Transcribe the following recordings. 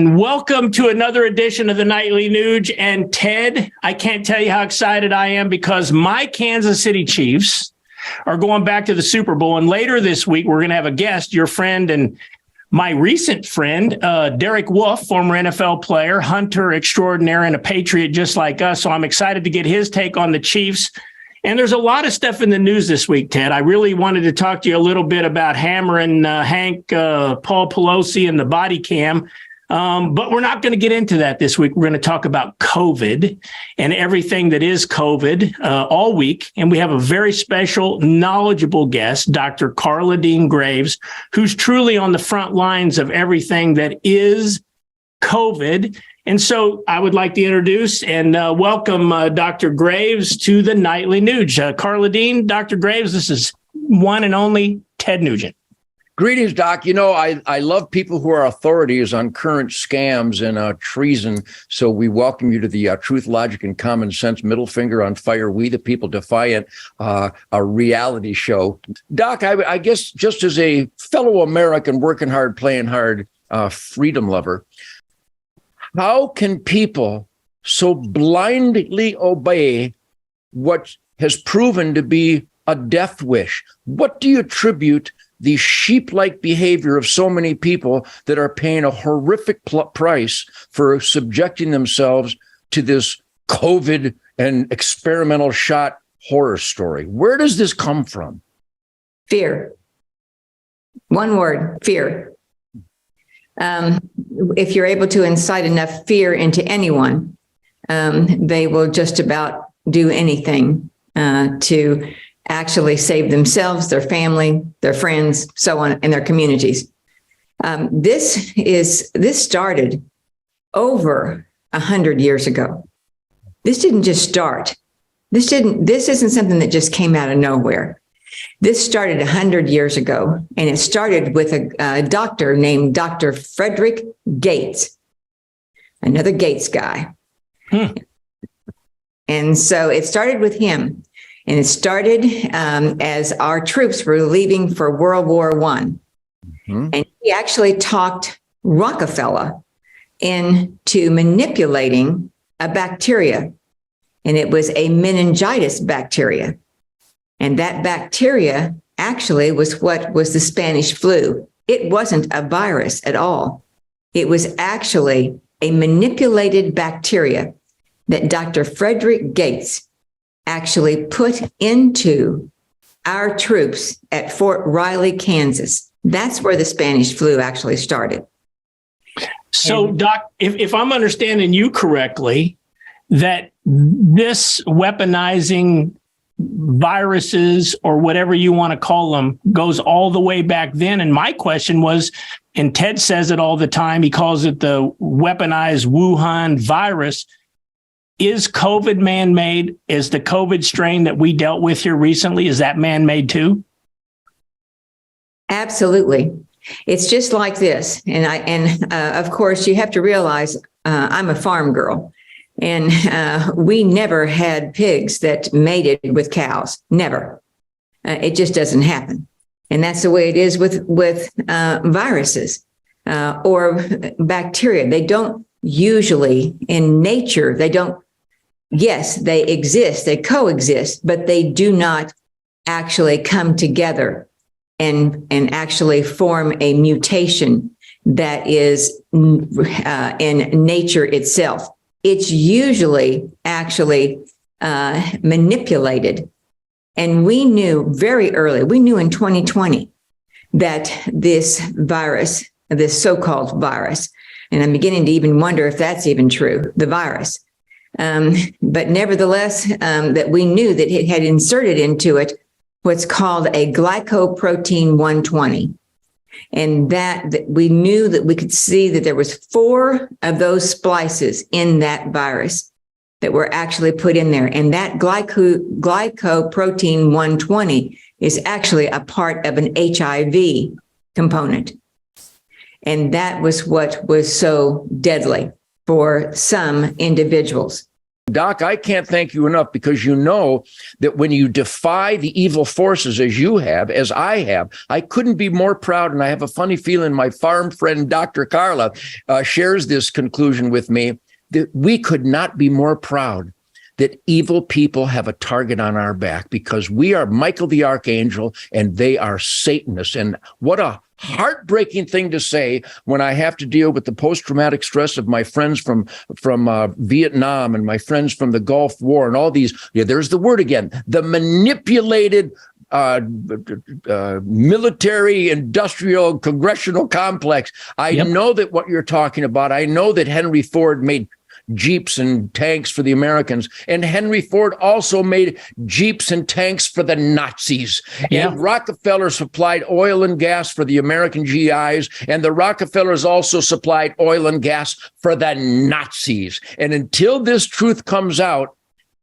Welcome to another edition of the Nightly Nuge. And Ted, I can't tell you how excited I am because my Kansas City Chiefs are going back to the Super Bowl. And later this week, we're going to have a guest, your friend and my recent friend, Derek Wolfe, former NFL player, hunter extraordinaire, and a patriot just like us. So I'm excited to get his take on the Chiefs. And there's a lot of stuff in the news this week, Ted. I really wanted to talk to you a little bit about hammering Paul Pelosi and the body cam. But we're not going to get into that this week. We're going to talk about COVID and everything that is COVID all week. And we have a very special, knowledgeable guest, Dr. Carla Dean Graves, who's truly on the front lines of everything that is COVID. And so I would like to introduce and welcome Dr. Graves to the Nightly Nuge. Carla Dean, Dr. Graves, this is one and only Ted Nugent. Greetings, Doc. You know, I love people who are authorities on current scams and treason. So we welcome you to the Truth, Logic, and Common Sense Middle Finger on Fire, We the People Defiant, a reality show. Doc, I guess just as a fellow American working hard, playing hard, freedom lover, how can people so blindly obey what has proven to be a death wish? What do you attribute the sheep-like behavior of so many people that are paying a horrific price for subjecting themselves to this COVID and experimental shot horror story? Where does this come from? Fear. One word, fear. If you're able to incite enough fear into anyone, they will just about do anything to actually save themselves, their family, their friends, so on, and their communities. This started over 100 years ago. This didn't just start. This isn't something that just came out of nowhere. This started 100 years ago, and it started with a doctor named Dr. Frederick Gates, another Gates guy. And so it started with him. And it started as our troops were leaving for World War I. Mm-hmm. And he actually talked Rockefeller into manipulating a bacteria. And it was a meningitis bacteria. And that bacteria actually was what was the Spanish flu. It wasn't a virus at all. It was actually a manipulated bacteria that Dr. Frederick Gates actually put into our troops at Fort Riley, Kansas. That's where the Spanish flu actually started. So, Doc, if I'm understanding you correctly, that this weaponizing viruses or whatever you want to call them goes all the way back then. And my question was, and Ted says it all the time, he calls it the weaponized Wuhan virus. Is COVID man-made? Is the COVID strain that we dealt with here recently, is that man-made too? Absolutely. It's just like this. And of course, you have to realize I'm a farm girl. And we never had pigs that mated with cows. Never. It just doesn't happen. And that's the way it is with viruses or bacteria. They don't usually, in nature, they don't. Yes, they exist, they coexist, but they do not actually come together and actually form a mutation that is in nature itself. It's usually actually manipulated. And we knew very early, we knew in 2020 that this virus, this so-called virus, and I'm beginning to even wonder if that's even true, the virus, but nevertheless, that we knew that it had inserted into it what's called a glycoprotein 120. And that we knew that we could see that there was 4 of those splices in that virus that were actually put in there. And that glycoprotein 120 is actually a part of an HIV component. And that was what was so deadly for some individuals. Doc, I can't thank you enough, because you know that when you defy the evil forces as you have, as I have, I couldn't be more proud. And I have a funny feeling my farm friend, Dr. Carla, shares this conclusion with me, that we could not be more proud that evil people have a target on our back, because we are Michael the Archangel and they are Satanists. And what a heartbreaking thing to say when I have to deal with the post-traumatic stress of my friends from Vietnam and my friends from the Gulf War and all these. Yeah, there's the word again, the manipulated military, industrial, congressional complex. I know that what you're talking about. I know that Henry Ford made Jeeps and tanks for the Americans. And Henry Ford also made Jeeps and tanks for the Nazis. Yeah. And Rockefeller supplied oil and gas for the American GIs. And the Rockefellers also supplied oil and gas for the Nazis. And until this truth comes out,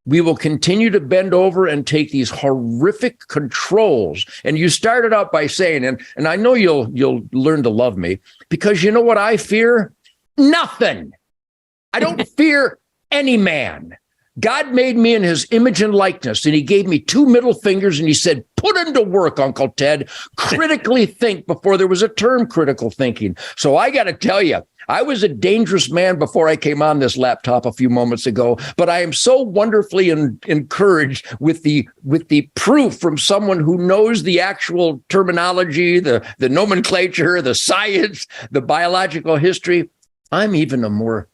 we will continue to bend over and take these horrific controls. And you started out by saying, and I know you'll learn to love me, because you know what I fear? Nothing. I don't fear any man. God made me in his image and likeness, and he gave me 2 middle fingers, and he said, put into work, Uncle Ted. Critically think, before there was a term critical thinking. So I got to tell you, I was a dangerous man before I came on this laptop a few moments ago, but I am so wonderfully encouraged with the proof from someone who knows the actual terminology, the nomenclature, the science, the biological history. I'm even a more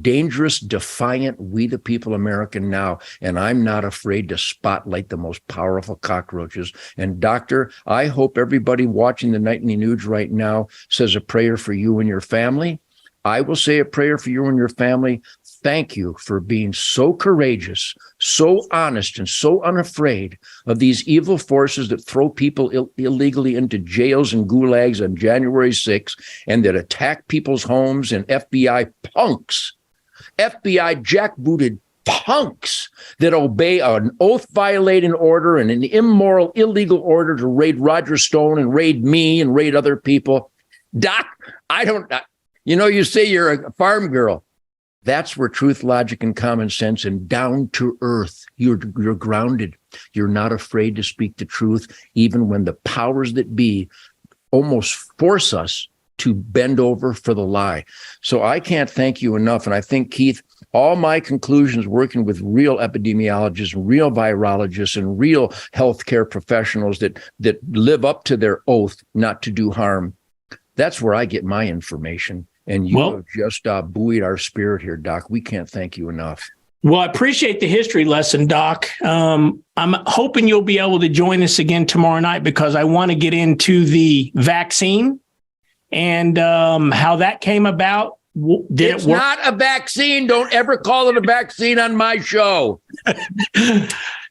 dangerous, defiant, we the people American now, and I'm not afraid to spotlight the most powerful cockroaches. And doctor, I hope everybody watching the Nightly News right now says a prayer for you and your family. I will say a prayer for you and your family. Thank you for being so courageous, so honest, and so unafraid of these evil forces that throw people illegally into jails and gulags on January 6th, and that attack people's homes, and FBI punks, FBI jackbooted punks that obey an oath-violating order and an immoral, illegal order to raid Roger Stone and raid me and raid other people. Doc, you say you're a farm girl. That's where truth, logic, and common sense and down to earth, you're grounded. You're not afraid to speak the truth, even when the powers that be almost force us to bend over for the lie. So I can't thank you enough. And I think, Keith, all my conclusions working with real epidemiologists, real virologists, and real healthcare professionals that live up to their oath not to do harm, that's where I get my information. And you have just buoyed our spirit here, Doc. We can't thank you enough. Well, I appreciate the history lesson, Doc. I'm hoping you'll be able to join us again tomorrow night, because I want to get into the vaccine and how that came about. It's not a vaccine. Don't ever call it a vaccine on my show. We're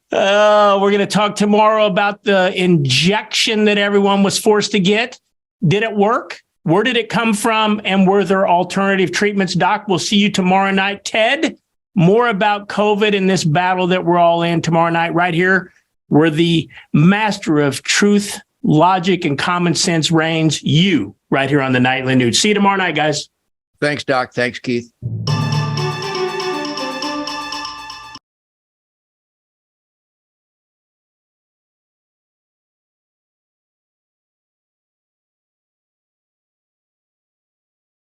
going to talk tomorrow about the injection that everyone was forced to get. Did it work? Where did it come from? And were there alternative treatments? Doc, we'll see you tomorrow night. Ted, more about COVID and this battle that we're all in tomorrow night right here, where the master of truth, logic, and common sense reigns, you, right here on the Nightly News. See you tomorrow night, guys. Thanks, Doc. Thanks, Keith.